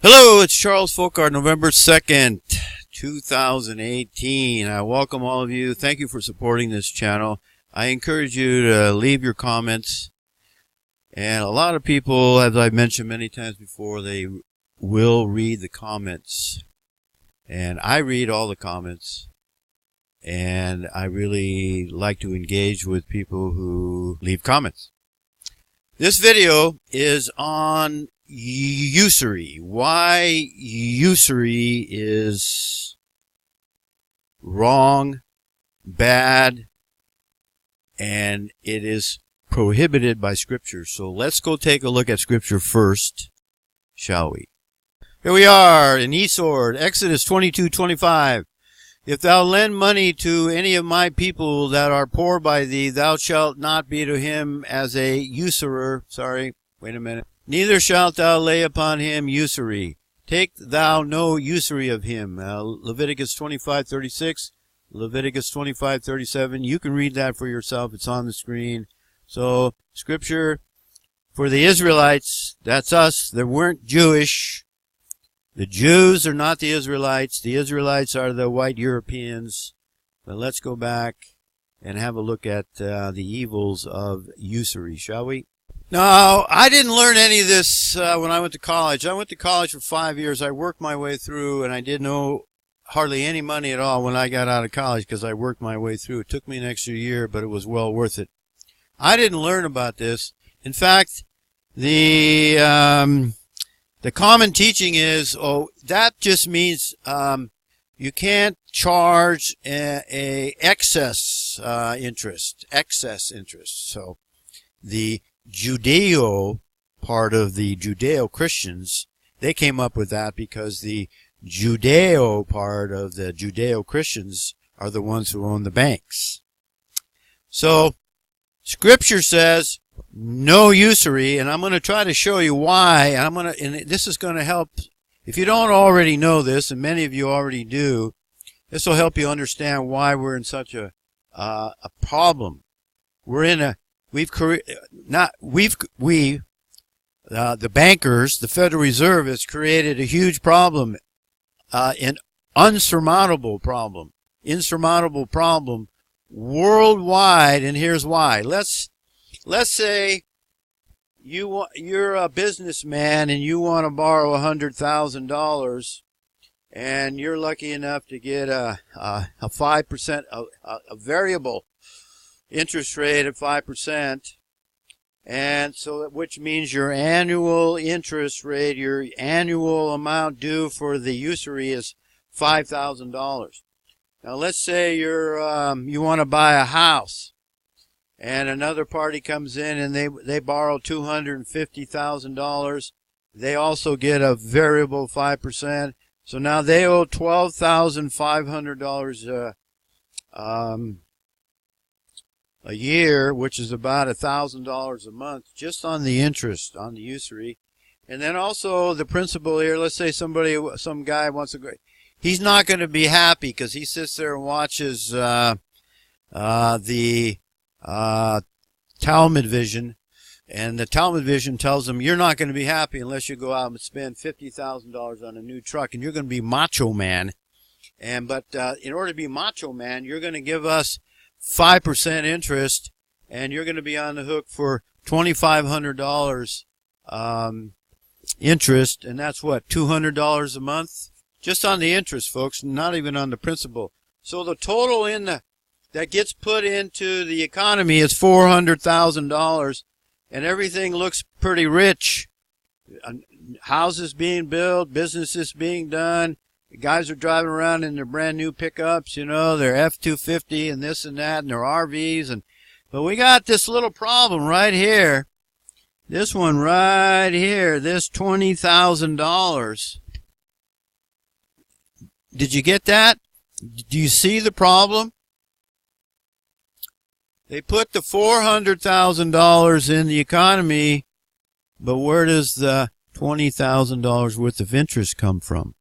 Hello, it's Charles Fockaert, November 2nd, 2018. I welcome all of you. Thank you for supporting this channel. I encourage you to leave your comments. And a lot of people, as I've mentioned many times before, they will read the comments. And I read all the comments. And I really like to engage with people who leave comments. This video is on usury. Why usury is wrong, bad, and it is prohibited by Scripture. So let's go take a look at Scripture first, shall we? Here we are in Esword, Exodus 22:25. If thou lend money to any of my people that are poor by thee, thou shalt not be to him as a usurer. Neither shalt thou lay upon him usury. Take thou no usury of him. Leviticus 25:36, Leviticus 25:37. You can read that for yourself. It's on the screen. So, Scripture for the Israelites, that's us, that weren't Jewish. The Jews are not the Israelites. The Israelites are the white Europeans. But let's go back and have a look at the evils of usury, shall we? No, I didn't learn any of this when I went to college. I went to college for 5 years. I worked my way through, and I didn't know hardly any money at all when I got out of college because I worked my way through. It took me an extra year, but it was well worth it. I didn't learn about this. In fact, the common teaching is, that just means you can't charge a excess interest. So the Judeo part of the Judeo-Christians, they came up with that because the Judeo part of the Judeo-Christians are the ones who own the banks. So Scripture says no usury, and I'm going to try to show you why. And this is going to help. If you don't already know this, and many of you already do, this will help you understand why we're in such a problem. The bankers, the Federal Reserve, has created a huge problem, an insurmountable problem worldwide, and here's why. Let's say you're a businessman and you want to borrow $100,000, and you're lucky enough to get a 5%, a variable interest rate of 5%, and so which means your annual interest rate, your annual amount due for the usury is $5,000. Now let's say you want to buy a house, and another party comes in and they borrow $250,000. They also get a variable 5%. So now they owe $12,500 a year, which is about $1,000 a month, just on the interest, on the usury. And then also the principal here, let's say some guy wants to go, he's not going to be happy because he sits there and watches the Talmud Vision, and the Talmud Vision tells him you're not going to be happy unless you go out and spend $50,000 on a new truck, and you're going to be macho man. But in order to be macho man, you're going to give us 5% interest, and you're going to be on the hook for $2,500 interest, and that's what, $200 a month? Just on the interest, folks, not even on the principal. So the total that gets put into the economy is $400,000, and everything looks pretty rich. Houses being built, businesses being done. The guys are driving around in their brand new pickups, their F-250 and this and that, and their RVs. But we got this little problem right here. This one right here, this $20,000. Did you get that? Do you see the problem? They put the $400,000 in the economy, but where does the $20,000 worth of interest come from?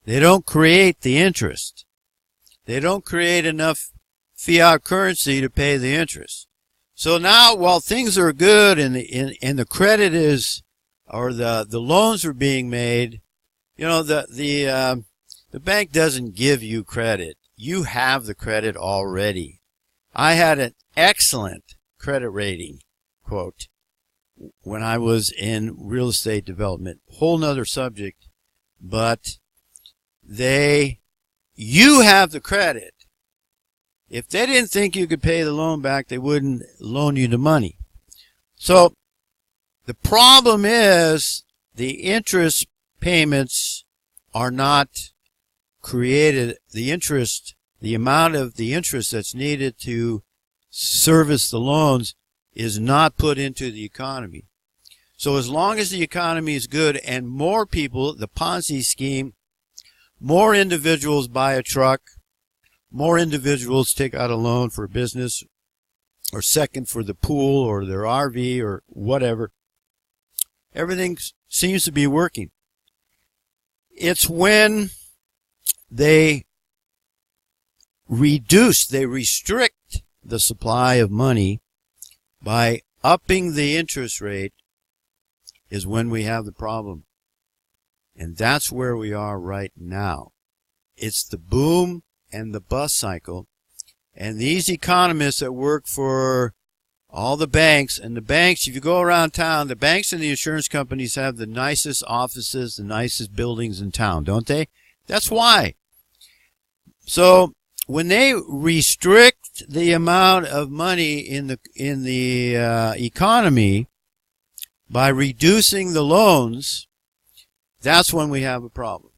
They don't create the interest. They don't create enough fiat currency to pay the interest. So now, while things are good and the credit is or the loans were being made, you know, the bank doesn't give you credit. You have the credit already. I had an excellent credit rating, quote, when I was in real estate development. Whole nother subject, but you have the credit. If they didn't think you could pay the loan back, they wouldn't loan you the money. So the problem is the interest payments are not created. The amount of the interest that's needed to service the loans is not put into the economy. So as long as the economy is good and more people, the Ponzi scheme, more individuals buy a truck, more individuals take out a loan for a business, or second for the pool or their RV or whatever, everything seems to be working. It's when they restrict the supply of money by upping the interest rate is when we have the problem. And that's where we are right now. It's the boom and the bust cycle. And these economists that work for all the banks, and the banks, if you go around town, the banks and the insurance companies have the nicest offices, the nicest buildings in town, don't they? That's why. So when they restrict the amount of money in the economy by reducing the loans, that's when we have a problem.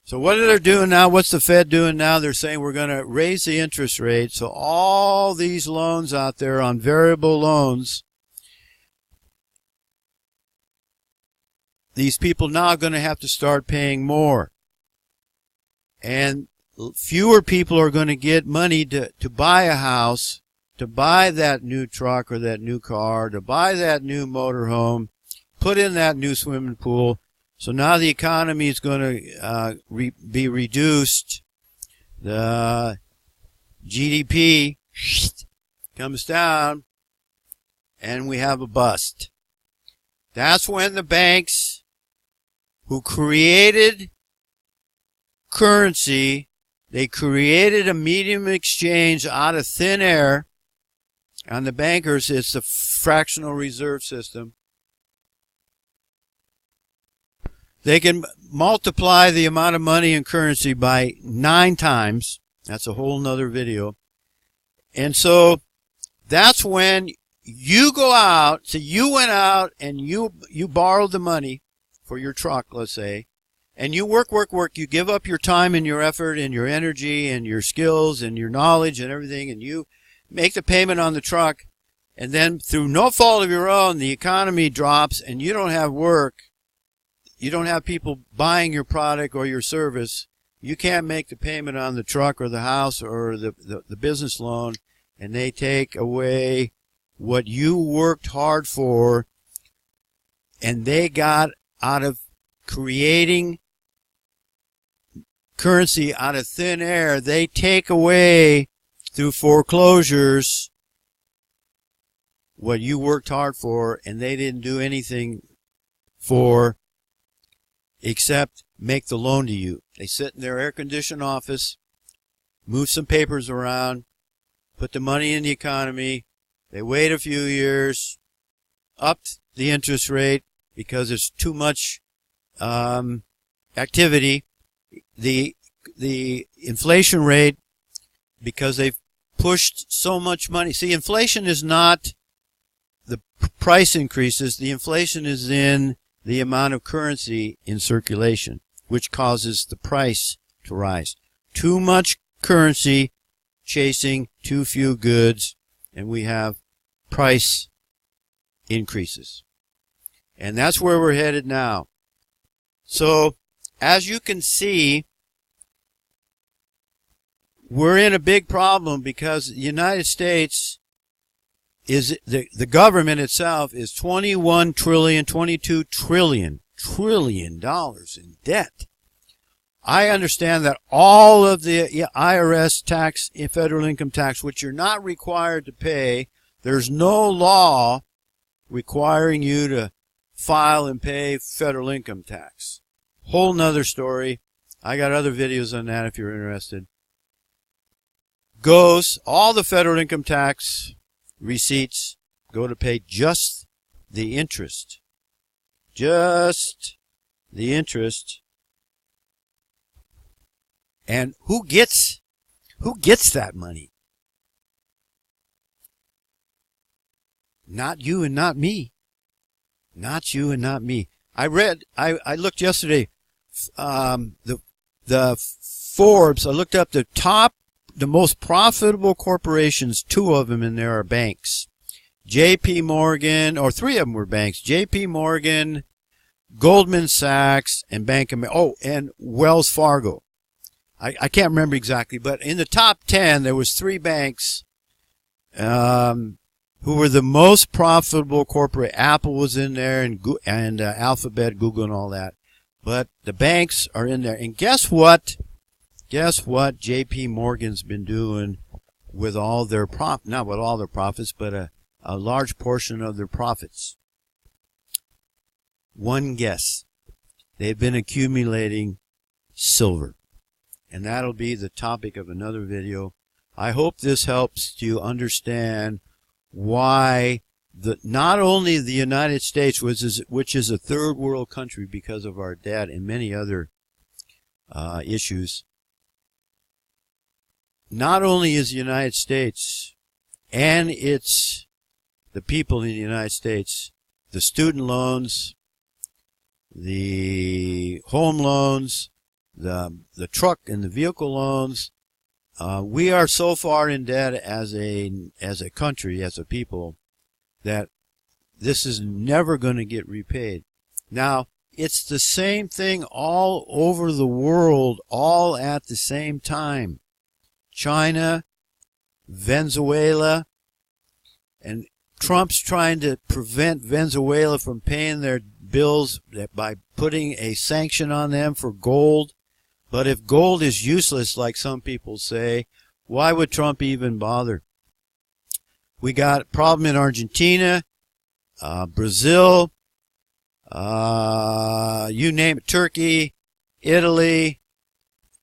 So what are they doing now? What's the Fed doing now? They're saying we're going to raise the interest rate. So all these loans out there on variable loans, these people now are going to have to start paying more. And fewer people are going to get money to buy a house, to buy that new truck or that new car, to buy that new motorhome, put in that new swimming pool. So now the economy is going to be reduced. The GDP comes down, and we have a bust. That's when the banks who created currency, they created a medium exchange out of thin air. On the bankers, it's the fractional reserve system. They can multiply the amount of money in currency by 9 times. That's a whole nother video. And so that's when you go out. So you went out and you borrowed the money for your truck, let's say, and you work. You give up your time and your effort and your energy and your skills and your knowledge and everything, and you make the payment on the truck. And then through no fault of your own, the economy drops and you don't have work. You don't have people buying your product or your service. You can't make the payment on the truck or the house or the business loan, and they take away what you worked hard for, and they got out of creating currency out of thin air. They take away through foreclosures what you worked hard for, and they didn't do anything for except make the loan to you. They sit in their air-conditioned office, move some papers around, put the money in the economy. They wait a few years, up the interest rate because there's too much activity. The inflation rate, because they've pushed so much money. See, inflation is not the price increases. The inflation is in the amount of currency in circulation, which causes the price to rise. Too much currency chasing too few goods, and we have price increases. And that's where we're headed now. So, as you can see, we're in a big problem because the United States is, the government itself is $21 trillion, $22 trillion in debt. I understand that all of the IRS tax, federal income tax, which you're not required to pay, there's no law requiring you to file and pay federal income tax. Whole nother story. I got other videos on that if you're interested. All the federal income tax receipts go to pay just the interest. Just the interest. And who gets that money? Not you and not me. Not you and not me. I looked yesterday, the Forbes, I looked up the most profitable corporations. 2 of them in there are banks. J.P. Morgan, or 3 of them were banks. J.P. Morgan, Goldman Sachs, and and Wells Fargo. I can't remember exactly, but in the top 10, there was 3 banks, who were the most profitable corporate. Apple was in there, and Alphabet, Google, and all that. But the banks are in there. And guess what? Guess what J.P. Morgan's been doing with all their not with all their profits, but a large portion of their profits? One guess. They've been accumulating silver. And that'll be the topic of another video. I hope this helps you understand why not only the United States, which is a third world country because of our debt and many other issues, not only is the United States and the people in the United States, the student loans, the home loans, the truck and the vehicle loans, we are so far in debt as a country, as a people, that this is never going to get repaid. Now, it's the same thing all over the world, all at the same time. China, Venezuela, and Trump's trying to prevent Venezuela from paying their bills by putting a sanction on them for gold. But if gold is useless, like some people say, why would Trump even bother? We got a problem in Argentina, Brazil, you name it, Turkey, Italy.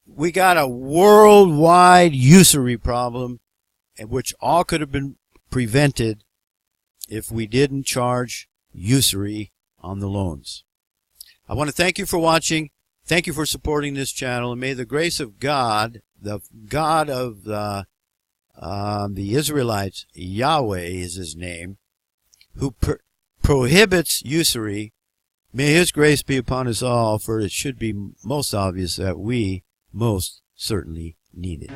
We got a worldwide usury problem, which all could have been prevented if we didn't charge usury on the loans. I want to thank you for watching. Thank you for supporting this channel, and may the grace of God, the God of the Israelites, Yahweh is his name, who prohibits usury, may his grace be upon us all, for it should be most obvious that we most certainly need it.